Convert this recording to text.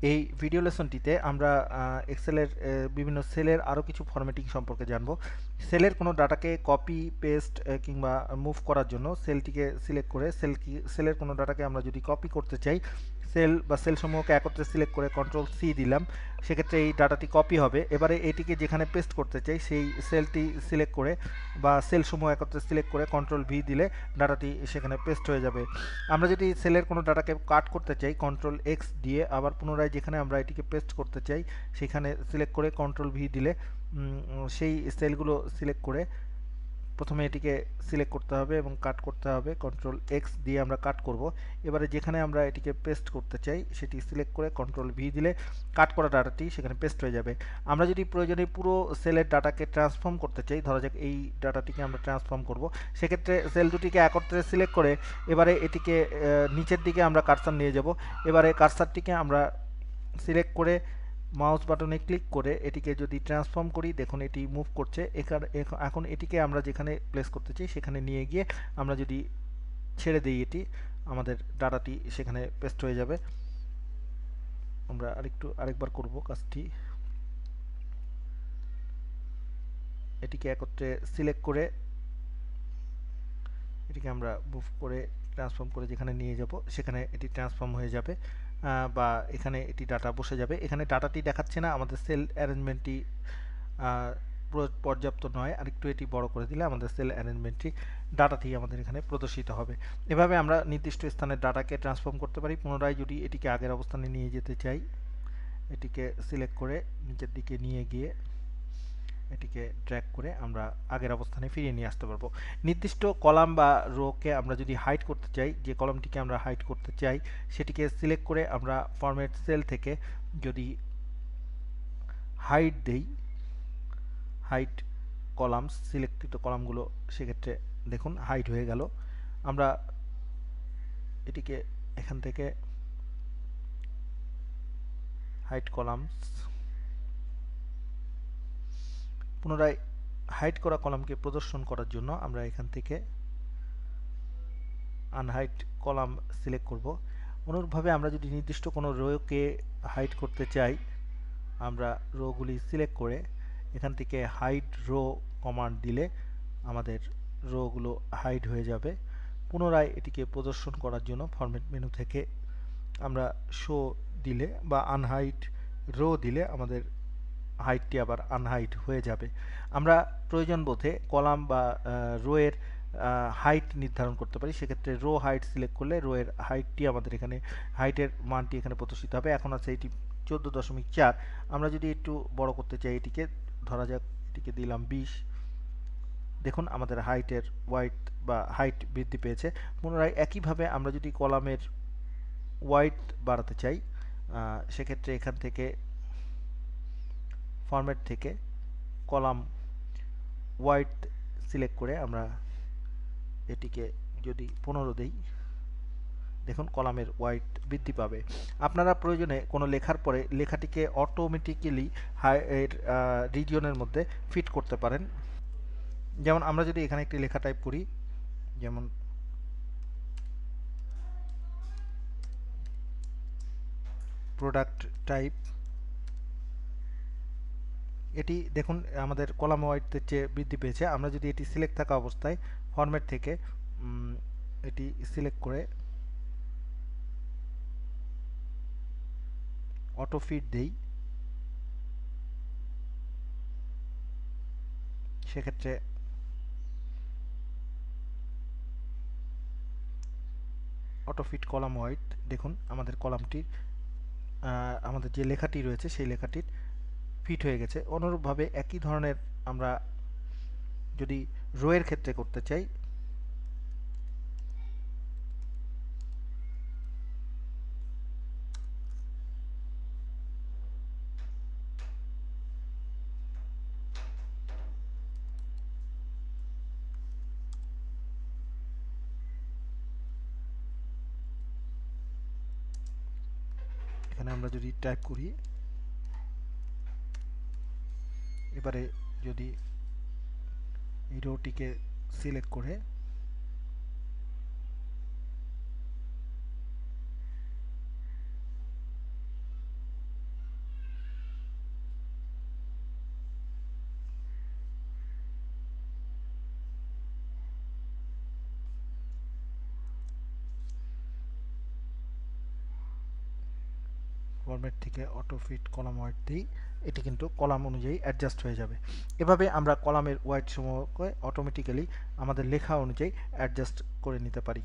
এই ভিডিও লেসনটিতে আমরা এক্সেলের বিভিন্ন সেলের আরও কিছু ফরম্যাটিং সম্পর্কে জানব। সেলের কোনো ডাটাকে কপি পেস্ট কিংবা মুভ করার জন্য সেলটিকে সিলেক্ট করে সেলের কোনো ডাটাকে আমরা যদি কপি করতে চাই, সেল বা সেল সমূহকে একত্রে সিলেক্ট করে কন্ট্রোল সি দিলাম, সেক্ষেত্রে এই ডাটাটি কপি হবে। এবারে এটিকে যেখানে পেস্ট করতে চাই সেই সেলটি সিলেক্ট করে বা সেল সমূহ একত্রে সিলেক্ট করে কন্ট্রোল ভি দিলে ডাটাটি সেখানে পেস্ট হয়ে যাবে। আমরা যদি সেলের কোনো ডাটাকে কাট করতে চাই কন্ট্রোল এক্স দিয়ে আবার পুনরায় যেখানে আমরা এটিকে পেস্ট করতে চাই সেখানে সিলেক্ট করে কন্ট্রোল ভি দিলে সেই সেলগুলো সিলেক্ট করে প্রথমে এটিকে সিলেক্ট করতে হবে এবং কাট করতে হবে, কন্ট্রোল এক্স দিয়ে আমরা কাট করব। এবারে যেখানে আমরা এটিকে পেস্ট করতে চাই সেটি সিলেক্ট করে কন্ট্রোল ভি দিলে কাট করা ডাটাটি সেখানে পেস্ট হয়ে যাবে। আমরা যদি প্রয়োজনে পুরো সেলের ডাটাকে ট্রান্সফর্ম করতে চাই, ধরা যাক এই ডাটাটিকে আমরা ট্রান্সফর্ম করব, সেক্ষেত্রে সেল দুটিকে একত্রে সিলেক্ট করে এবারে এটিকে নিচের দিকে আমরা কার্সার নিয়ে যাব। এবারে কার্সারটিকে আমরা সিলেক্ট করে মাউস বাটনে ক্লিক করে এটিকে যদি ট্রান্সফর্ম করি, দেখুন এটি মুভ করছে। এখন এটিকে আমরা যেখানে প্লেস করতে চাই সেখানে নিয়ে গিয়ে আমরা যদি ছেড়ে দিই এটি, আমাদের ডাটাটি সেখানে পেস্ট হয়ে যাবে। আমরা আরেকবার করব কাজটি। এটিকে একত্রে সিলেক্ট করে এটিকে আমরা মুভ করে ট্রান্সফর্ম করে যেখানে নিয়ে যাব সেখানে এটি ট্রান্সফর্ম হয়ে যাবে বা এখানে এটি ডাটা বসে যাবে। এখানে ডাটাটি দেখাচ্ছে না, আমাদের সেল অ্যারেঞ্জমেন্টটি পর্যাপ্ত নয়, আরেকটু এটি বড় করে দিলে আমাদের সেল অ্যারেঞ্জমেন্টটি ডাটাটি আমাদের এখানে প্রদর্শিত হবে। এভাবে আমরা নির্দিষ্ট স্থানের ডাটাকে ট্রান্সফর্ম করতে পারি। পুনরায় যদি এটিকে আগের অবস্থানে নিয়ে যেতে চাই, এটিকে সিলেক্ট করে নিচের দিকে নিয়ে গিয়ে এটিকে ড্র্যাগ করে আমরা আগের অবস্থানে ফিরিয়ে নিয়ে আসতে পারবো। নির্দিষ্ট কলাম বা রোকে আমরা যদি হাইড করতে চাই, যে কলামটিকে আমরা হাইড করতে চাই সেটিকে সিলেক্ট করে আমরা ফরম্যাট সেল থেকে যদি হাইড দেই, হাইড কলামস, সিলেক্টিত কলামগুলো সেক্ষেত্রে দেখুন হাইড হয়ে গেল। আমরা এটিকে এখান থেকে হাইড কলামস, পুনরায় হাইড করা কলামকে প্রদর্শন করার জন্য আমরা এখান থেকে আনহাইড কলাম সিলেক্ট করব। অনুরূপভাবে আমরা যদি নির্দিষ্ট কোনো রোকে হাইড করতে চাই, আমরা রোগুলি সিলেক্ট করে এখান থেকে হাইড রো কমান্ড দিলে আমাদের রোগুলো হাইড হয়ে যাবে। পুনরায় এটিকে প্রদর্শন করার জন্য ফরম্যাট মেনু থেকে আমরা শো দিলে বা আনহাইড রো দিলে আমাদের হাইটটি আবার আনহাইড হয়ে যাবে। আমরা প্রয়োজন বোধে কলাম বা রোয়ের হাইট নির্ধারণ করতে পারি। সেক্ষেত্রে রো হাইট সিলেক্ট করলে রোয়ের হাইটটি আমাদের এখানে, হাইটের মানটি এখানে প্রদর্শিত হবে। এখন আছে এটি 14.4। আমরা যদি একটু বড় করতে চাই এটিকে, ধরা যাক এটিকে দিলাম 20, দেখুন আমাদের হাইটের ওয়াইড বা হাইট বৃদ্ধি পেয়েছে। পুনরায় একইভাবে আমরা যদি কলামের ওয়াইড বাড়াতে চাই সেক্ষেত্রে এখান থেকে ফরম্যাট থেকে কলাম ওয়াইড সিলেক্ট করে আমরা এটিকে যদি 15 দেই, দেখুন কলামের ওয়াইড বৃদ্ধি পাবে। আপনারা প্রয়োজনে কোনো লেখার পরে লেখাটিকে অটোমেটিক্যালি রিজিয়নের মধ্যে ফিট করতে পারেন। যেমন আমরা যদি এখানে একটি লেখা টাইপ করি, যেমন প্রোডাক্ট টাইপ, এটি দেখুন আমাদের কলাম ওয়াইডের চেয়ে বৃদ্ধি পেয়েছে। আমরা যদি এটি সিলেক্ট থাকা অবস্থায় ফরম্যাট থেকে এটি সিলেক্ট করে অটো ফিট দেই, সেক্ষেত্রে অটো ফিট কলাম ওয়াইড, দেখুন আমাদের কলামটি আমাদের যে লেখাটি রয়েছে সেই লেখাটির ফিট হয়ে গেছে। অনুরূপভাবে একই ধরনের আমরা যদি রোয়ের ক্ষেত্রে করতে চাই, এখানে আমরা যদি টাইপ করি, এবারে যদি এই রোটিকে সিলেক্ট করে ফরম্যাট থেকে অটো ফিট কলাম ওয়াইড দিই, এটি কিন্তু কলাম অনুযায়ী অ্যাডজাস্ট হয়ে যাবে। এভাবে আমরা কলামের ওয়াইড সমূহকে অটোমেটিক্যালি আমাদের লেখা অনুযায়ী অ্যাডজাস্ট করে নিতে পারি।